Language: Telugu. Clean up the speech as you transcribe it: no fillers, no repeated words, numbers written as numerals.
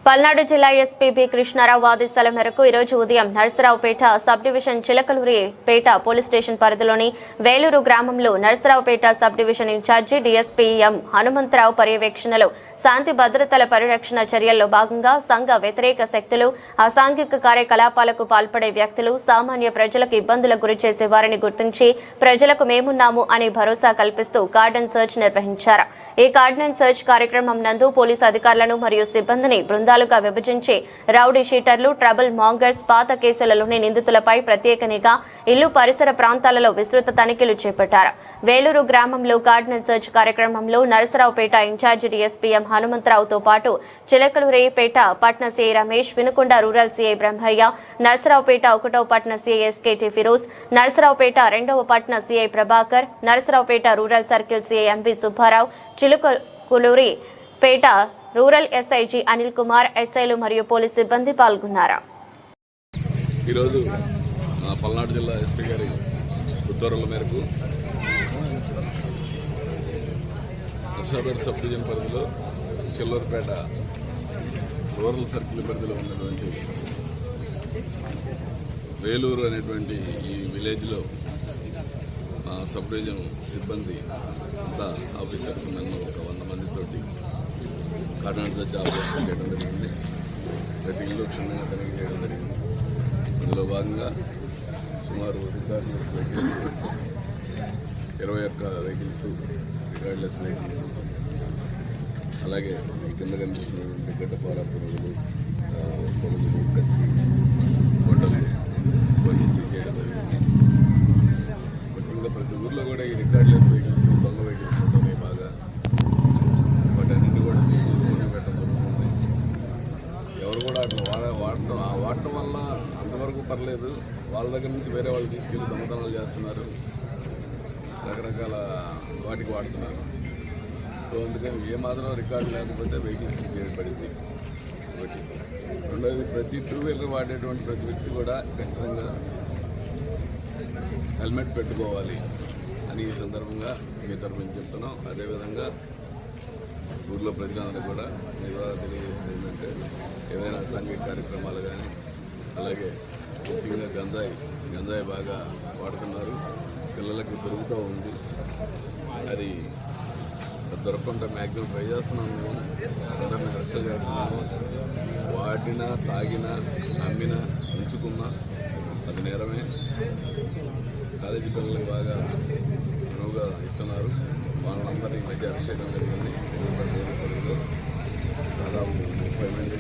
పల్నాడు జిల్లా ఎస్పీ బి కృష్ణారావు ఆదేశాల మేరకు ఈరోజు ఉదయం Narasaraopet sub division Chilakaluripet police station పరిధిలోని వేలూరు గ్రామంలో Narasaraopet sub division incharge DSP M Hanumantharao పర్యవేక్షణలో శాంతి భద్రతల పరిరక్షణ చర్యల్లో భాగంగా సంఘ వ్యతిరేక శక్తులు, అసాంఘిక కార్యకలాపాలకు పాల్పడే వ్యక్తులు, సామాన్య ప్రజలకు ఇబ్బందులకు గురిచేసే వారిని గుర్తించి ప్రజలకు మేమున్నాము అని భరోసా కల్పిస్తూ కార్డన్ సర్చ్ నిర్వహించారు. ఈ కార్డన్ సర్చ్ కార్యక్రమం నందు పోలీసు అధికారులను మరియు సిబ్బందిని బృందాలుగా విభజించి రౌడీ షీటర్లు, ట్రబుల్ మాంగర్స్, పాత కేసులలోని నిందితులపై ప్రత్యేక నిఘా, ఇల్లు పరిసర ప్రాంతాలలో విస్తృత తనిఖీలు చేపట్టారు. వేలూరు గ్రామంలో కార్డన్ సర్చ్ కార్యక్రమంలో నరసరావుపేట ఇన్ఛార్జి డీఎస్పీ ఎం హనుమంతరావుతో పాటు చిలకలూరిపేట పట్న CI Ramesh, Vinukonda rural CI Brahmaiah, Narasaraopet 1వ పట్న సీఐ ఎస్కేటి ఫిరోజ్, నరసరావుపేట 2వ పట్న CI Prabhakar, Narasaraopet rural circle CI MV Subbarao, Chilakaluripet rural SI G Anil Kumar, ఎస్ఐలు మరియు పోలీస్ సిబ్బంది పాల్గొన్నారు. ఈరోజు పల్నాడు జిల్లా ఎస్పీ గారి ఉత్తర్వుల మేరకు నరసరావుపేట సబ్ డివిజన్ పరిధిలో చిల్లూరుపేట రూరల్ సర్కిల్ పరిధిలో ఉన్నటువంటి వేలూరు అనేటువంటి ఈ విలేజ్లో సబ్ డివిజన్ సిబ్బంది అంతా ఆఫీసర్స్ నన్ను ఒక 100 మందితోటి కార్డన్ సర్చ్ ఆపరేషన్ చేయడం జరిగింది. ప్రతి ఇల్లు క్షుణ్ణంగా తనిఖీ చేయడం జరిగింది. అందులో భాగంగా సుమారు రికార్డ్లెస్ వెహికల్స్ 21 వెహికల్స్, రికార్డ్లెస్ వెహికల్స్, అలాగే కింద కనిపిస్తున్నటువంటి గడ్డపార పురుగులు, కత్తి, గొడ్డలు కొన్ని సీజ్ చేయడం జరిగింది. ముఖ్యంగా ప్రతి ఊర్లో కూడా ఈ రికార్డ్లెస్ వెహికల్స్, దొంగ వెహికల్స్ వస్తున్నాయి బాగా. వాటన్నింటినీ కూడా సీజ్ చేసుకొని పెట్టడం జరుగుతుంది. ఎవరు కూడా అట్లా వాడటం వల్ల అంతవరకు పర్లేదు, వాళ్ళ దగ్గర నుంచి వేరే వాళ్ళు తీసుకెళ్ళి దొంగతనాలు చేస్తున్నారు, రకరకాల వాటికి వాడుతున్నారు. సో అందుకని ఏమాత్రం రికార్డు లేకపోతే వెహికల్ సీజ్ చేయబడింది. ఒకటి. రెండోది, ప్రతి 2 వీలర్ వాడేటువంటి ప్రతి వ్యక్తి కూడా ఖచ్చితంగా హెల్మెట్ పెట్టుకోవాలి అని ఈ సందర్భంగా మీ తరఫున చెప్తున్నాం. అదేవిధంగా ఊర్లో ప్రజలందరూ కూడా తెలియజేస్తుంది ఏంటంటే, ఏదైనా సాంఘిక కార్యక్రమాలు కానీ, అలాగే ముఖ్యంగా గంజాయి బాగా వాడుతున్నారు, పిల్లలకి దొరుకుతూ ఉంది. అది దొరకకుండా మ్యాక్సిమం ట్రై చేస్తున్నాము, మేము అందరినీ అరెస్ట్ చేస్తున్నాము. వాడినా, తాగినా, అమ్మినా, ఉంచుకున్నా అది నేరమే. కాలేజీ పిల్లలకు బాగా అనువుగా ఇస్తున్నారు. వాళ్ళందరినీ మధ్య అరెస్ట్ చేయడం జరిగింది. దాదాపు 30 మంది